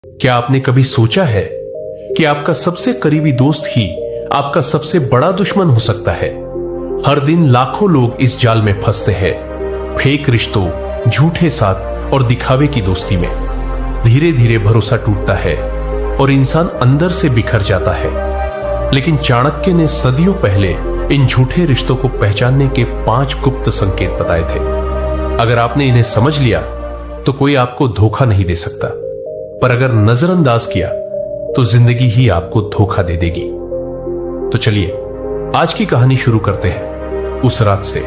क्या आपने कभी सोचा है कि आपका सबसे करीबी दोस्त ही आपका सबसे बड़ा दुश्मन हो सकता है? हर दिन लाखों लोग इस जाल में फंसते हैं, फेक रिश्तों, झूठे साथ और दिखावे की दोस्ती में। धीरे धीरे भरोसा टूटता है और इंसान अंदर से बिखर जाता है। लेकिन चाणक्य ने सदियों पहले इन झूठे रिश्तों को पहचानने के 5 गुप्त संकेत बताए थे। अगर आपने इन्हें समझ लिया तो कोई आपको धोखा नहीं दे सकता, पर अगर नजरअंदाज किया तो जिंदगी ही आपको धोखा दे देगी। तो चलिए आज की कहानी शुरू करते हैं उस रात से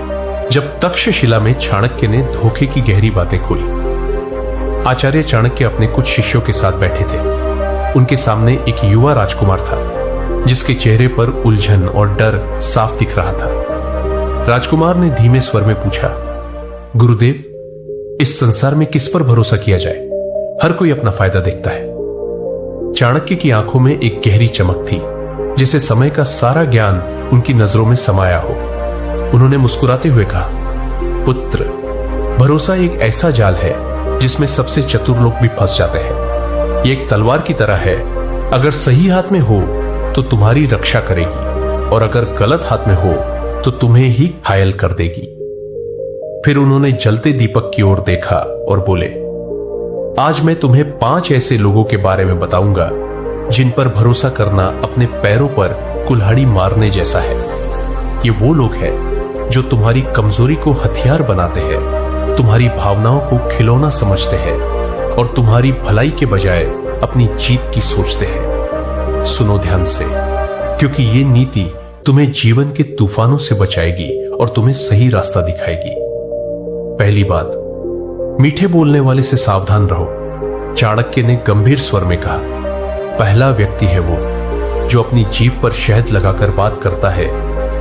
जब तक्षशिला में चाणक्य ने धोखे की गहरी बातें खोली। आचार्य चाणक्य अपने कुछ शिष्यों के साथ बैठे थे। उनके सामने एक युवा राजकुमार था जिसके चेहरे पर उलझन और डर साफ दिख रहा था। राजकुमार ने धीमे स्वर में पूछा, गुरुदेव, इस संसार में किस पर भरोसा किया जाए? हर कोई अपना फायदा देखता है। चाणक्य की आंखों में एक गहरी चमक थी, जैसे समय का सारा ज्ञान उनकी नजरों में समाया हो। उन्होंने मुस्कुराते हुए कहा, पुत्र, भरोसा एक ऐसा जाल है जिसमें सबसे चतुर लोग भी फंस जाते हैं। ये एक तलवार की तरह है, अगर सही हाथ में हो तो तुम्हारी रक्षा करेगी और अगर गलत हाथ में हो तो तुम्हें ही घायल कर देगी। फिर उन्होंने जलते दीपक की ओर देखा और बोले, आज मैं तुम्हें 5 ऐसे लोगों के बारे में बताऊंगा जिन पर भरोसा करना अपने पैरों पर कुल्हाड़ी मारने जैसा है। ये वो लोग हैं जो तुम्हारी कमजोरी को हथियार बनाते हैं, तुम्हारी भावनाओं को खिलौना समझते हैं और तुम्हारी भलाई के बजाय अपनी जीत की सोचते हैं। सुनो ध्यान से, क्योंकि ये नीति तुम्हें जीवन के तूफानों से बचाएगी और तुम्हें सही रास्ता दिखाएगी। पहली बात, मीठे बोलने वाले से सावधान रहो। चाणक्य ने गंभीर स्वर में कहा, पहला व्यक्ति है वो जो अपनी जीभ पर शहद लगाकर बात करता है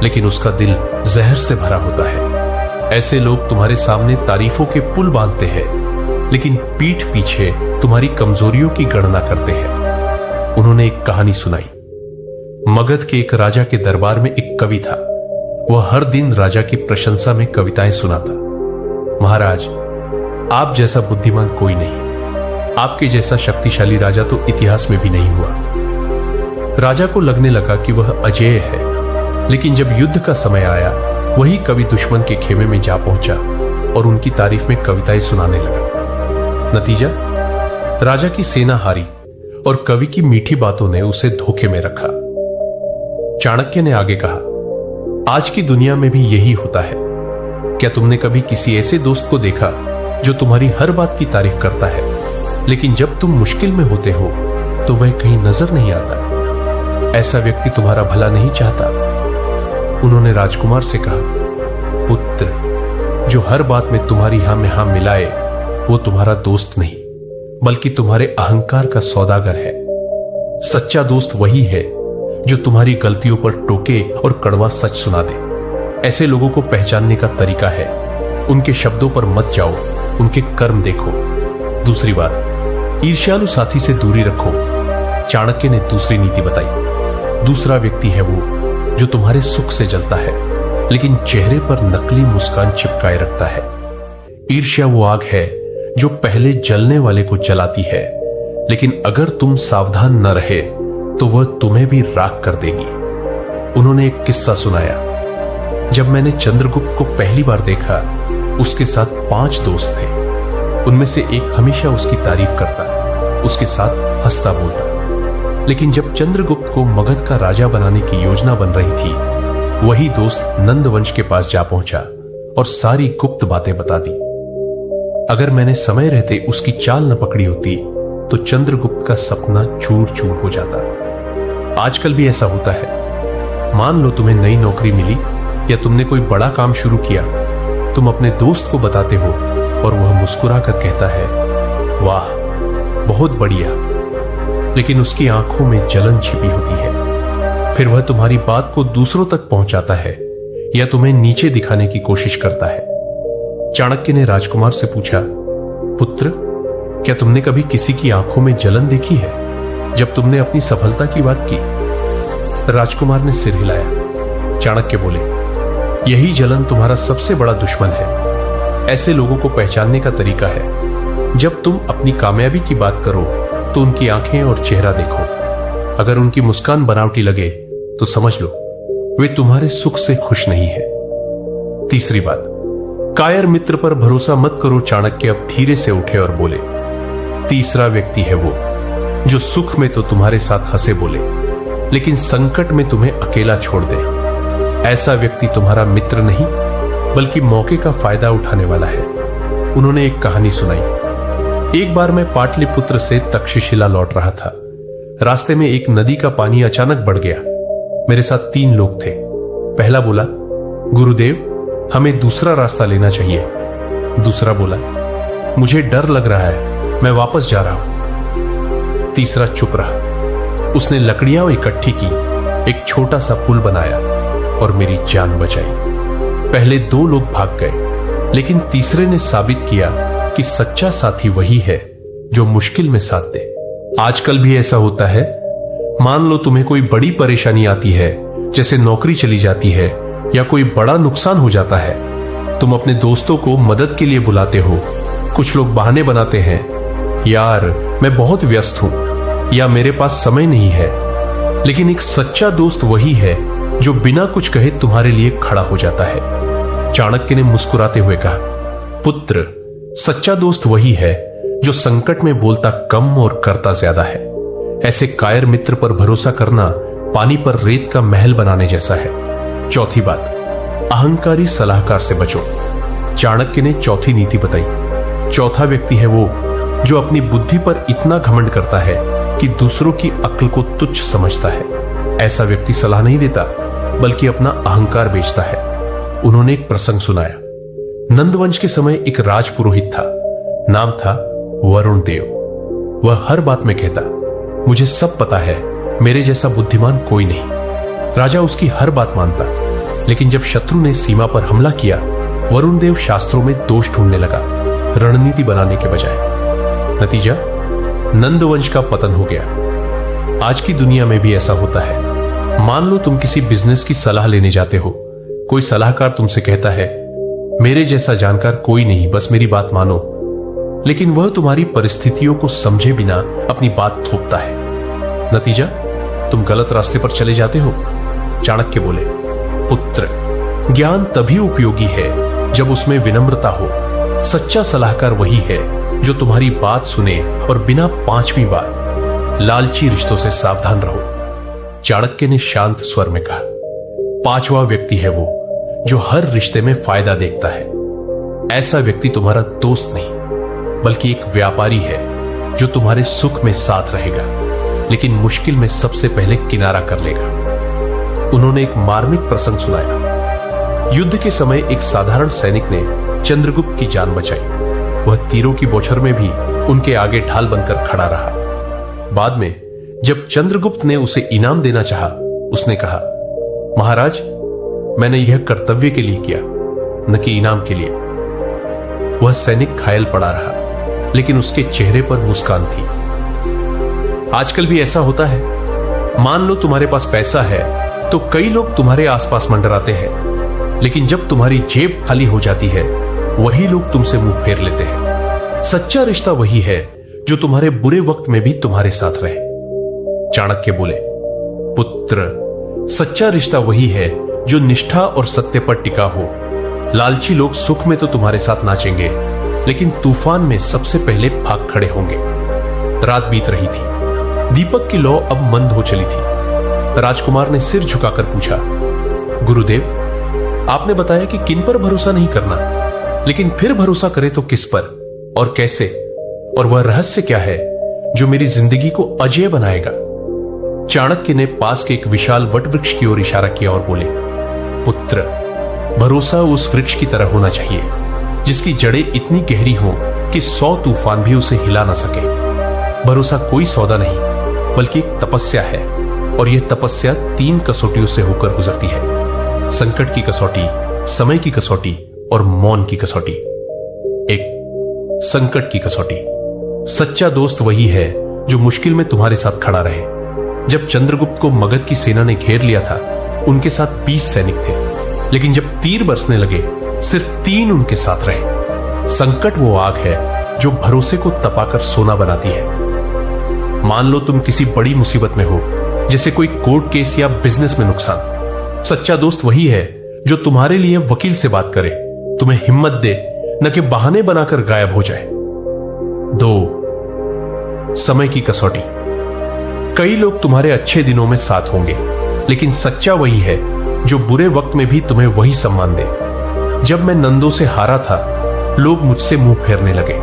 लेकिन उसका दिल जहर से भरा होता है। ऐसे लोग तुम्हारे सामने तारीफों के पुल बांधते हैं लेकिन पीठ पीछे तुम्हारी कमजोरियों की गणना करते हैं। उन्होंने एक कहानी सुनाई। मगध के एक राजा के दरबार में एक कवि था। वह हर दिन राजा की प्रशंसा में कविताएं सुनाता। महाराज, आप जैसा बुद्धिमान कोई नहीं, आपके जैसा शक्तिशाली राजा तो इतिहास में भी नहीं हुआ। राजा को लगने लगा कि वह अजेय है, लेकिन जब युद्ध का समय आया, वही कवि दुश्मन के खेमे में जा पहुंचा और उनकी तारीफ में कविताएं सुनाने लगा। नतीजा, राजा की सेना हारी और कवि की मीठी बातों ने उसे धोखे में रखा। चाणक्य ने आगे कहा, आज की दुनिया में भी यही होता है। क्या तुमने कभी किसी ऐसे दोस्त को देखा जो तुम्हारी हर बात की तारीफ करता है, लेकिन जब तुम मुश्किल में होते हो तो वह कहीं नजर नहीं आता? ऐसा व्यक्ति तुम्हारा भला नहीं चाहता। उन्होंने राजकुमार से कहा, पुत्र, जो हर बात में तुम्हारी हां में हां मिलाए वो तुम्हारा दोस्त नहीं बल्कि तुम्हारे अहंकार का सौदागर है। सच्चा दोस्त वही है जो तुम्हारी गलतियों पर टोके और कड़वा सच सुना दे। ऐसे लोगों को पहचानने का तरीका है, उनके शब्दों पर मत जाओ, उनके कर्म देखो। दूसरी बात, ईर्ष्यालु साथी से दूरी रखो। चाणक्य ने दूसरी नीति बताई। दूसरा व्यक्ति है वो जो तुम्हारे सुख से जलता है लेकिन चेहरे पर नकली मुस्कान चिपकाए रखता है। ईर्ष्या वो आग है जो पहले जलने वाले को जलाती है, लेकिन अगर तुम सावधान न रहे तो वह तुम्हें भी राख कर देगी। उन्होंने एक किस्सा सुनाया। जब मैंने चंद्रगुप्त को पहली बार देखा, उसके साथ 5 दोस्त थे। उनमें से एक हमेशा उसकी तारीफ करता, उसके साथ हंसता बोलता। लेकिन जब चंद्रगुप्त को मगध का राजा बनाने की योजना बन रही थी, वही दोस्त नंदवंश के पास जा पहुंचा और सारी गुप्त बातें बता दी। अगर मैंने समय रहते उसकी चाल न पकड़ी होती तो चंद्रगुप्त का सपना चूर चूर हो जाता। आजकल भी ऐसा होता है। मान लो तुम्हें नई नौकरी मिली या तुमने कोई बड़ा काम शुरू किया, तुम अपने दोस्त को बताते हो और वह मुस्कुराकर कहता है, वाह, बहुत बढ़िया, लेकिन उसकी आंखों में जलन छिपी होती है। फिर वह तुम्हारी बात को दूसरों तक पहुंचाता है या तुम्हें नीचे दिखाने की कोशिश करता है। चाणक्य ने राजकुमार से पूछा, पुत्र, क्या तुमने कभी किसी की आंखों में जलन देखी है जब तुमने अपनी सफलता की बात की? राजकुमार ने सिर हिलाया। चाणक्य बोले, यही जलन तुम्हारा सबसे बड़ा दुश्मन है। ऐसे लोगों को पहचानने का तरीका है, जब तुम अपनी कामयाबी की बात करो तो उनकी आंखें और चेहरा देखो। अगर उनकी मुस्कान बनावटी लगे तो समझ लो वे तुम्हारे सुख से खुश नहीं है। तीसरी बात, कायर मित्र पर भरोसा मत करो। चाणक्य अब धीरे से उठे और बोले, तीसरा व्यक्ति है वो जो सुख में तो तुम्हारे साथ हंसे बोले, लेकिन संकट में तुम्हें अकेला छोड़ दे। ऐसा व्यक्ति तुम्हारा मित्र नहीं बल्कि मौके का फायदा उठाने वाला है। उन्होंने एक कहानी सुनाई। एक बार मैं पाटलिपुत्र से तक्षशिला लौट रहा था। रास्ते में एक नदी का पानी अचानक बढ़ गया। मेरे साथ 3 लोग थे। पहला बोला, गुरुदेव हमें दूसरा रास्ता लेना चाहिए। दूसरा बोला, मुझे डर लग रहा है, मैं वापस जा रहा हूं। तीसरा चुप रहा। उसने लकड़ियां इकट्ठी की, एक छोटा सा पुल बनाया और मेरी जान बचाई। पहले 2 लोग भाग गए, लेकिन तीसरे ने साबित किया कि सच्चा साथी वही है जो मुश्किल में साथ दे। आजकल भी ऐसा होता है। मान लो तुम्हें कोई बड़ी परेशानी आती है, जैसे नौकरी चली जाती है या कोई बड़ा नुकसान हो जाता है। तुम अपने दोस्तों को मदद के लिए बुलाते हो। कुछ लोग बहाने बनाते हैं, यार मैं बहुत व्यस्त हूं या मेरे पास समय नहीं है। लेकिन एक सच्चा दोस्त वही है जो बिना कुछ कहे तुम्हारे लिए खड़ा हो जाता है। चाणक्य ने मुस्कुराते हुए कहा, पुत्र, सच्चा दोस्त वही है जो संकट में बोलता कम और करता ज्यादा है। ऐसे कायर मित्र पर भरोसा करना पानी पर रेत का महल बनाने जैसा है। चौथी बात, अहंकारी सलाहकार से बचो। चाणक्य ने चौथी नीति बताई। चौथा व्यक्ति है वो जो अपनी बुद्धि पर इतना घमंड करता है कि दूसरों की अक्ल को तुच्छ समझता है। ऐसा व्यक्ति सलाह नहीं देता बल्कि अपना अहंकार बेचता है। उन्होंने एक प्रसंग सुनाया। नंदवंश के समय एक राजपुरोहित था। नाम था वरुण देव। वह हर बात में कहता, मुझे सब पता है, मेरे जैसा बुद्धिमान कोई नहीं। राजा उसकी हर बात मानता। लेकिन जब शत्रु ने सीमा पर हमला किया, वरुण देव शास्त्रों में दोष ढूंढने लगा, रणनीति बनाने के बजाय। नतीजा, नंदवंश का पतन हो गया। आज की दुनिया में भी ऐसा होता है। मान लो तुम किसी बिजनेस की सलाह लेने जाते हो। कोई सलाहकार तुमसे कहता है, मेरे जैसा जानकार कोई नहीं, बस मेरी बात मानो। लेकिन वह तुम्हारी परिस्थितियों को समझे बिना अपनी बात थोपता है। नतीजा, तुम गलत रास्ते पर चले जाते हो। चाणक्य बोले, पुत्र, ज्ञान तभी उपयोगी है जब उसमें विनम्रता हो। सच्चा सलाहकार वही है जो तुम्हारी बात सुने और बिना 5वीं बार लालची रिश्तों से सावधान रहो। चाणक्य ने शांत स्वर में कहा, 5वां व्यक्ति है वो जो हर रिश्ते में फायदा देखता है। ऐसा व्यक्ति तुम्हारा दोस्त नहीं बल्कि एक व्यापारी है जो तुम्हारे सुख में साथ रहेगा, लेकिन मुश्किल में सबसे पहले किनारा कर लेगा। उन्होंने एक मार्मिक प्रसंग सुनाया। युद्ध के समय एक साधारण सैनिक ने चंद्रगुप्त की जान बचाई। वह तीरों की बौछार में भी उनके आगे ढाल बनकर खड़ा रहा। बाद में जब चंद्रगुप्त ने उसे इनाम देना चाहा, उसने कहा, महाराज, मैंने यह कर्तव्य के लिए किया, न कि इनाम के लिए। वह सैनिक घायल पड़ा रहा, लेकिन उसके चेहरे पर मुस्कान थी। आजकल भी ऐसा होता है। मान लो तुम्हारे पास पैसा है तो कई लोग तुम्हारे आसपास मंडराते हैं, लेकिन जब तुम्हारी जेब खाली हो जाती है, वही लोग तुमसे मुंह फेर लेते हैं। सच्चा रिश्ता वही है जो तुम्हारे बुरे वक्त में भी तुम्हारे साथ रहे। चाणक्य बोले, पुत्र, सच्चा रिश्ता वही है जो निष्ठा और सत्य पर टिका हो। लालची लोग सुख में तो तुम्हारे साथ नाचेंगे, लेकिन तूफान में सबसे पहले भाग खड़े होंगे। रात बीत रही थी। दीपक की लौ अब मंद हो चली थी। राजकुमार ने सिर झुकाकर पूछा, गुरुदेव, आपने बताया कि किन पर भरोसा नहीं करना, लेकिन फिर भरोसा करे तो किस पर और कैसे? और वह रहस्य क्या है जो मेरी जिंदगी को अजेय बनाएगा? चाणक्य ने पास के एक विशाल वटवृक्ष की ओर इशारा किया और बोले, पुत्र, भरोसा उस वृक्ष की तरह होना चाहिए जिसकी जड़ें इतनी गहरी हों कि 100 तूफान भी उसे हिला ना सके। भरोसा कोई सौदा नहीं बल्कि एक तपस्या है, और यह तपस्या 3 कसौटियों से होकर गुजरती है। संकट की कसौटी, समय की कसौटी और मौन की कसौटी। एक, संकट की कसौटी। सच्चा दोस्त वही है जो मुश्किल में तुम्हारे साथ खड़ा रहे। जब चंद्रगुप्त को मगध की सेना ने घेर लिया था, उनके साथ 20 सैनिक थे, लेकिन जब तीर बरसने लगे, सिर्फ 3 उनके साथ रहे। संकट वो आग है जो भरोसे को तपाकर सोना बनाती है। मान लो तुम किसी बड़ी मुसीबत में हो, जैसे कोई कोर्ट केस या बिजनेस में नुकसान। सच्चा दोस्त वही है जो तुम्हारे लिए वकील से बात करे, तुम्हें हिम्मत दे, न कि बहाने बनाकर गायब हो जाए। 2. समय की कसौटी। कई लोग तुम्हारे अच्छे दिनों में साथ होंगे, लेकिन सच्चा वही है जो बुरे वक्त में भी तुम्हें वही सम्मान दे। जब मैं नंदों से हारा था, लोग मुझसे मुंह फेरने लगे,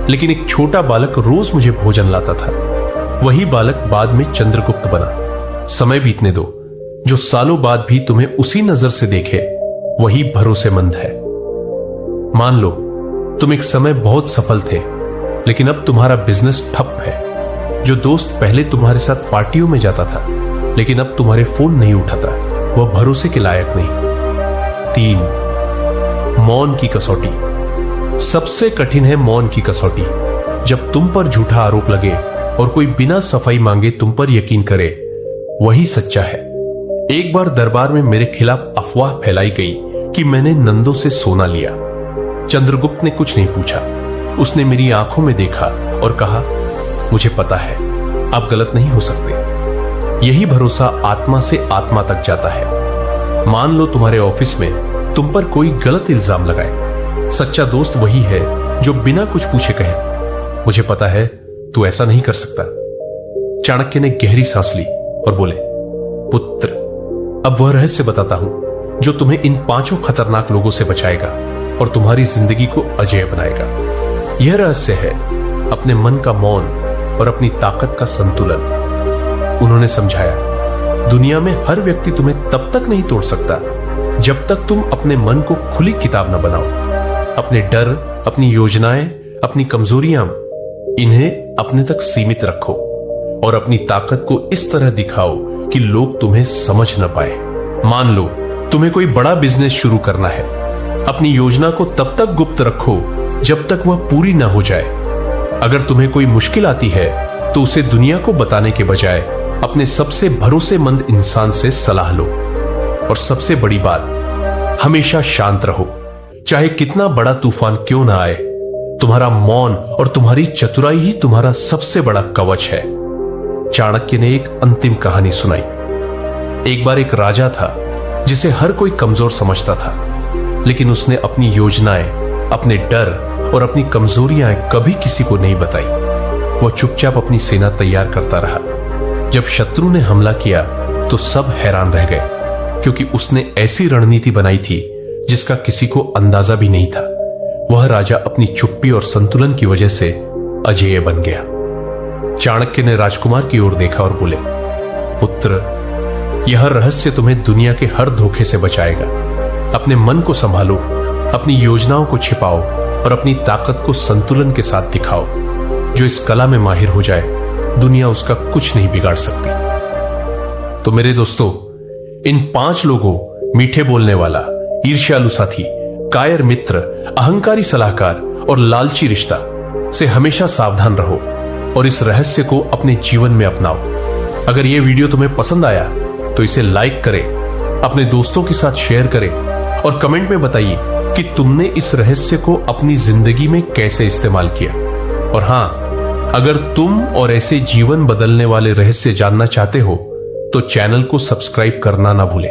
लेकिन एक छोटा बालक रोज मुझे भोजन लाता था। वही बालक बाद में चंद्रगुप्त बना। समय बीतने दो, जो सालों बाद भी तुम्हें उसी नजर से देखे वही भरोसेमंद है। मान लो तुम एक समय बहुत सफल थे, लेकिन अब तुम्हारा बिजनेस ठप है। जो दोस्त पहले तुम्हारे साथ पार्टियों में जाता था, लेकिन अब तुम्हारे फोन नहीं उठाता, वह भरोसे के लायक नहीं। 3. मौन की कसौटी। सबसे कठिन है मौन की कसौटी। जब तुम पर झूठा आरोप लगे और कोई बिना सफाई मांगे तुम पर यकीन करे, वही सच्चा है। एक बार दरबार में मेरे खिलाफ अफवाह फैलाई गई कि मैंने नंदों से सोना लिया। चंद्रगुप्त ने कुछ नहीं पूछा। उसने मेरी आंखों में देखा और कहा, मुझे पता है, आप गलत नहीं हो सकते। यही भरोसा आत्मा से आत्मा तक जाता है। मान लो तुम्हारे ऑफिस में तुम पर कोई गलत इल्जाम लगाए। सच्चा दोस्त वही है जो बिना कुछ पूछे कहे, मुझे पता है तू ऐसा नहीं कर सकता। चाणक्य ने गहरी सांस ली और बोले, पुत्र, अब वह रहस्य बताता हूं जो तुम्हें इन 5 खतरनाक लोगों से बचाएगा और तुम्हारी जिंदगी को अजेय बनाएगा। यह रहस्य है अपने मन का मौन और अपनी ताकत का संतुलन। उन्होंने समझाया, दुनिया में हर व्यक्ति तुम्हें तब तक नहीं तोड़ सकता जब तक तुम अपने मन को खुली किताब न बनाओ। अपने डर, अपनी योजनाएं, अपनी कमजोरियां, इन्हें अपने तक सीमित रखो और अपनी ताकत को इस तरह दिखाओ कि लोग तुम्हें समझ न पाए। मान लो तुम्हें कोई बड़ा बिजनेस शुरू करना है। अपनी योजना को तब तक गुप्त रखो जब तक वह पूरी ना हो जाए। अगर तुम्हें कोई मुश्किल आती है तो उसे दुनिया को बताने के बजाय अपने सबसे भरोसेमंद इंसान से सलाह लो। और सबसे बड़ी बात, हमेशा शांत रहो, चाहे कितना बड़ा तूफान क्यों ना आए। तुम्हारा मौन और तुम्हारी चतुराई ही तुम्हारा सबसे बड़ा कवच है। चाणक्य ने एक अंतिम कहानी सुनाई। एक बार एक राजा था जिसे हर कोई कमजोर समझता था, लेकिन उसने अपनी योजनाएं, अपने डर और अपनी कमजोरियां कभी किसी को नहीं बताई। वह चुपचाप अपनी सेना तैयार करता रहा। जब शत्रु ने हमला किया तो सब हैरान रह गए, क्योंकि उसने ऐसी रणनीति बनाई थी जिसका किसी को अंदाजा भी नहीं था। वह राजा अपनी चुप्पी और संतुलन की वजह से अजेय बन गया। चाणक्य ने राजकुमार की ओर देखा और बोले, पुत्र, यह रहस्य तुम्हें दुनिया के हर धोखे से बचाएगा। अपने मन को संभालो, अपनी योजनाओं को छिपाओ और अपनी ताकत को संतुलन के साथ दिखाओ। जो इस कला में माहिर हो जाए, दुनिया उसका कुछ नहीं बिगाड़ सकती। तो मेरे दोस्तों, इन 5 लोगों, मीठे बोलने वाला, ईर्ष्यालु साथी, कायर मित्र, अहंकारी सलाहकार और लालची रिश्ता से हमेशा सावधान रहो और इस रहस्य को अपने जीवन में अपनाओ। अगर यह वीडियो तुम्हें पसंद आया तो इसे लाइक करें, अपने दोस्तों के साथ शेयर करें और कमेंट में बताइए कि तुमने इस रहस्य को अपनी जिंदगी में कैसे इस्तेमाल किया। और हां, अगर तुम और ऐसे जीवन बदलने वाले रहस्य जानना चाहते हो तो चैनल को सब्सक्राइब करना ना भूलें।